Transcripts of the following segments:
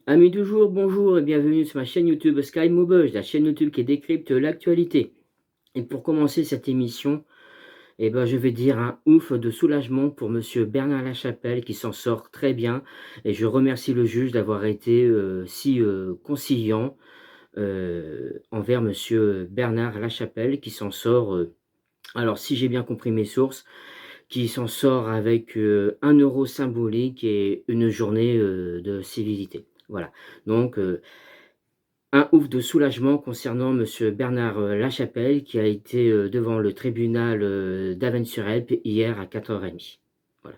Amis du jour, bonjour et bienvenue sur ma chaîne YouTube Sky Maubeuge, la chaîne YouTube qui décrypte l'actualité. Et pour commencer cette émission, je vais dire un ouf de soulagement pour monsieur Bernard Lachapelle qui s'en sort très bien. Et je remercie le juge d'avoir été si conciliant envers monsieur Bernard Lachapelle qui s'en sort, alors si j'ai bien compris mes sources, qui s'en sort avec 1 € symbolique et une journée de civilité. Voilà. Donc, un ouf de soulagement concernant monsieur Bernard Lachapelle qui a été devant le tribunal d'Avesnes-sur-Helpe hier à 4h30. Voilà.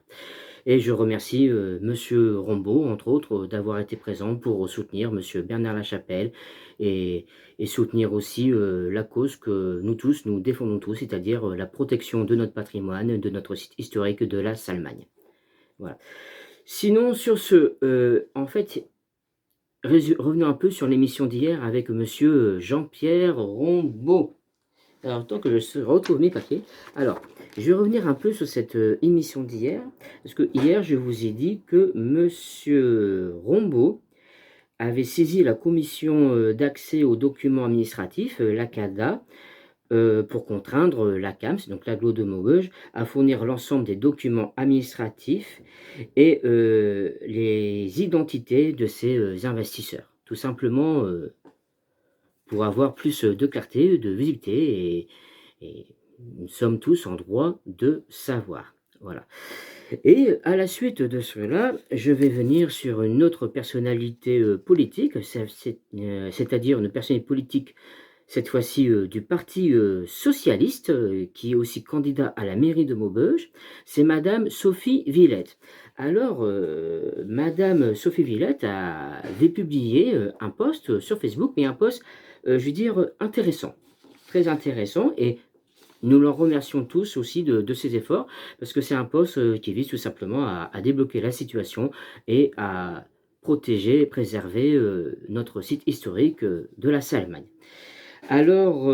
Et je remercie monsieur Rombaud, entre autres, d'avoir été présent pour soutenir monsieur Bernard Lachapelle et, et soutenir aussi la cause que nous tous, nous défendons tous, c'est-à-dire la protection de notre patrimoine, de notre site historique de la Salmagne. Voilà. Sinon, sur ce, en fait, revenons un peu sur l'émission d'hier avec monsieur Jean-Pierre Rombaud. Alors, tant que je retrouve mes papiers, alors, je vais revenir un peu sur cette émission d'hier, parce que hier, je vous ai dit que monsieur Rombaud avait saisi la commission d'accès aux documents administratifs, la CADA, pour contraindre la CAMS, donc l'agglo de Maubeuge, à fournir l'ensemble des documents administratifs et les identités de ces investisseurs. Tout simplement pour avoir plus de clarté, de visibilité et nous sommes tous en droit de savoir. Voilà. Et à la suite de cela, je vais venir sur une autre personnalité politique, c'est-à-dire une personnalité politique cette fois-ci du Parti socialiste, qui est aussi candidat à la mairie de Maubeuge, c'est Madame Sophie Villette. Alors, Madame Sophie Villette avait publié un post sur Facebook, mais un post, je veux dire, intéressant, très intéressant, et nous leur remercions tous aussi de ces efforts, parce que c'est un post qui vise tout simplement à débloquer la situation et à protéger et préserver notre site historique de la Salmagne. Alors,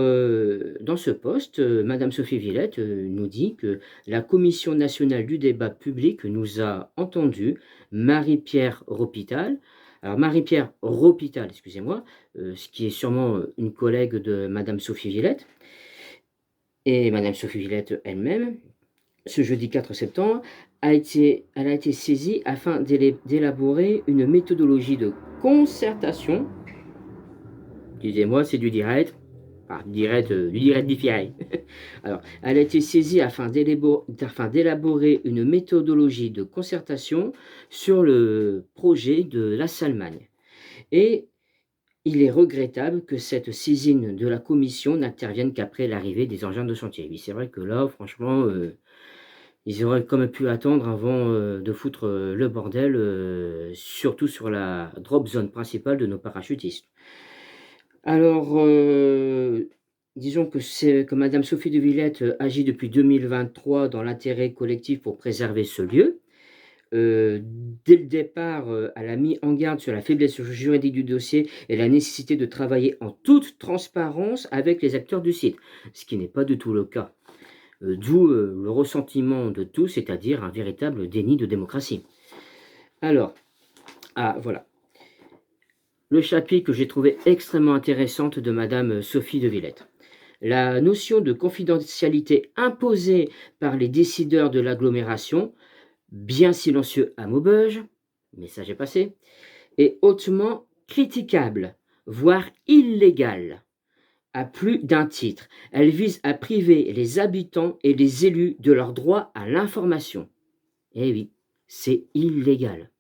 dans ce poste, madame Sophie Villette, nous dit que la Commission nationale du débat public nous a entendus, Marie-Pierre Ropital. Alors Marie-Pierre Ropital, excusez-moi, ce qui est sûrement une collègue de madame Sophie Villette, et madame Sophie Villette elle-même, ce jeudi 4 septembre, elle a été saisie afin d'élaborer une méthodologie de concertation. Excusez-moi, c'est du direct. Du direct différé. Alors, elle a été saisie afin d'élaborer une méthodologie de concertation sur le projet de la Salmagne. Et il est regrettable que cette saisine de la commission n'intervienne qu'après l'arrivée des engins de chantier. Oui, c'est vrai que là, franchement, ils auraient quand même pu attendre avant de foutre le bordel, surtout sur la drop zone principale de nos parachutistes. Alors, disons que madame Sophie de Villette agit depuis 2023 dans l'intérêt collectif pour préserver ce lieu. Dès le départ, elle a mis en garde sur la faiblesse juridique du dossier et la nécessité de travailler en toute transparence avec les acteurs du site, ce qui n'est pas du tout le cas. D'où le ressentiment de tous, c'est-à-dire un véritable déni de démocratie. Alors, voilà. Le chapitre que j'ai trouvé extrêmement intéressante de madame Sophie de Villette. La notion de confidentialité imposée par les décideurs de l'agglomération, bien silencieux à Maubeuge, message est passé, est hautement critiquable, voire illégale, à plus d'un titre. Elle vise à priver les habitants et les élus de leur droit à l'information. Eh oui, c'est illégal.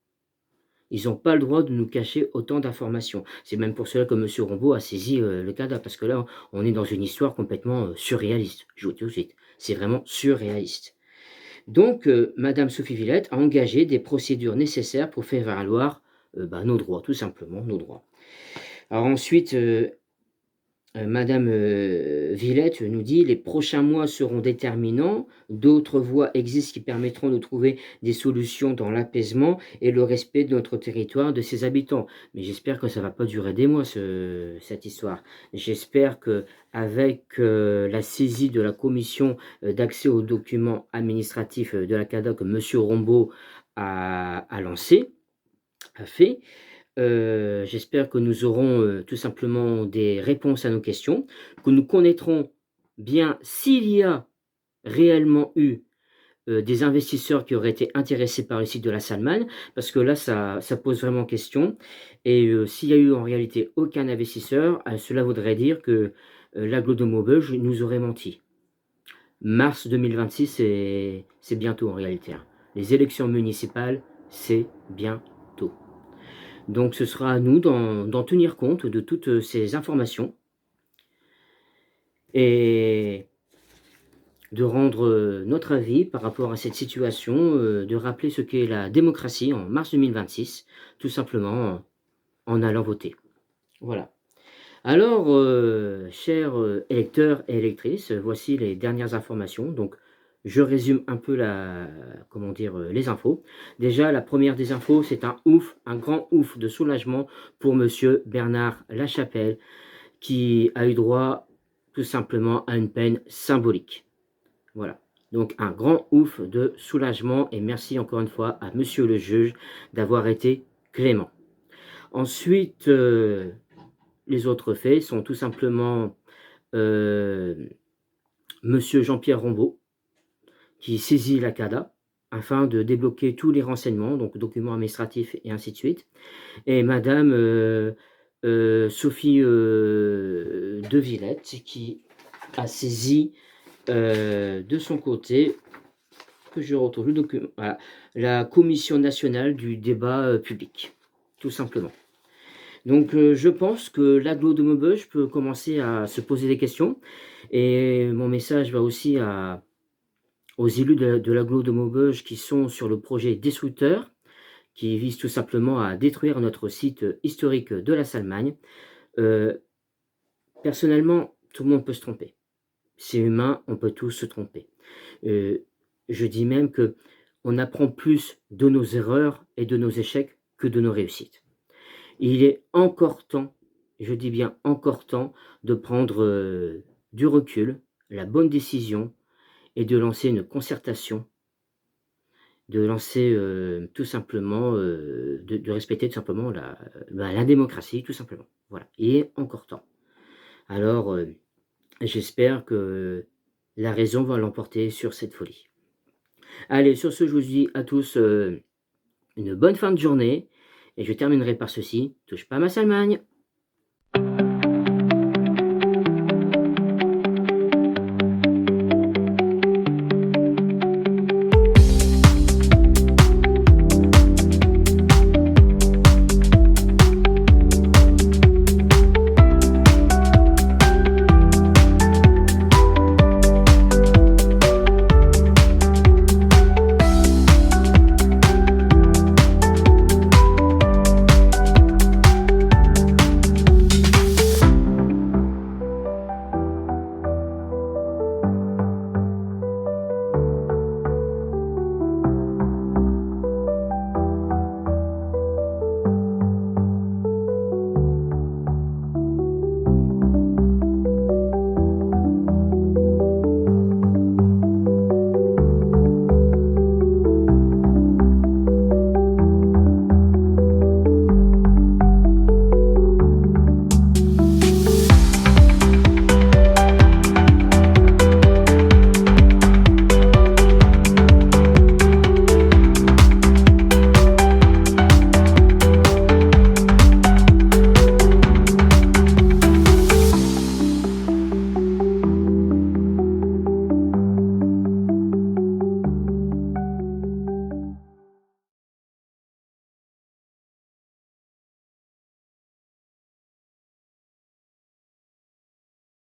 Ils n'ont pas le droit de nous cacher autant d'informations. C'est même pour cela que M. Rombaud a saisi le cadavre, parce que là, on est dans une histoire complètement surréaliste. Je vous dis tout de suite, c'est vraiment surréaliste. Donc, Madame Sophie Villette a engagé des procédures nécessaires pour faire valoir nos droits, tout simplement, nos droits. Alors ensuite, madame Villette nous dit: les prochains mois seront déterminants, d'autres voies existent qui permettront de trouver des solutions dans l'apaisement et le respect de notre territoire, de ses habitants. Mais j'espère que ça ne va pas durer des mois, cette histoire. J'espère qu'avec la saisie de la commission d'accès aux documents administratifs de la CADA que M. Rombaud a fait, J'espère que nous aurons tout simplement des réponses à nos questions, que nous connaîtrons bien s'il y a réellement eu des investisseurs qui auraient été intéressés par le site de la Salman, parce que là, ça pose vraiment question. Et s'il y a eu en réalité aucun investisseur, cela voudrait dire que l'agglo de Maubeuge nous aurait menti. Mars 2026, c'est bientôt en réalité, hein. Les élections municipales, c'est bientôt. Donc ce sera à nous d'en tenir compte de toutes ces informations et de rendre notre avis par rapport à cette situation, de rappeler ce qu'est la démocratie en mars 2026, tout simplement en allant voter. Voilà. Alors, chers électeurs et électrices, voici les dernières informations. Donc, je résume un peu comment dire, les infos. Déjà, la première des infos, c'est un grand ouf de soulagement pour Monsieur Bernard Lachapelle, qui a eu droit tout simplement à une peine symbolique. Voilà. Donc, un grand ouf de soulagement et merci encore une fois à Monsieur le juge d'avoir été clément. Ensuite, les autres faits sont tout simplement Monsieur Jean-Pierre Rombaud qui saisit la CADA afin de débloquer tous les renseignements, donc documents administratifs et ainsi de suite. Et Madame Sophie de Villette qui a saisi de son côté, que je retrouve le document, voilà, la Commission nationale du débat public, tout simplement. Donc je pense que l'agglo de Maubeuge peut commencer à se poser des questions et mon message va aussi aux élus de l'agglo de Maubeuge qui sont sur le projet Destructeur, qui vise tout simplement à détruire notre site historique de la Salmagne. Personnellement, tout le monde peut se tromper. C'est humain, on peut tous se tromper. Je dis même que on apprend plus de nos erreurs et de nos échecs que de nos réussites. Il est encore temps, je dis bien encore temps, de prendre du recul, la bonne décision et de lancer une concertation, de lancer tout simplement, de respecter tout simplement la démocratie, tout simplement. Voilà, il est encore temps. Alors, j'espère que la raison va l'emporter sur cette folie. Allez, sur ce, je vous dis à tous une bonne fin de journée et je terminerai par ceci: touche pas à ma Salmagne.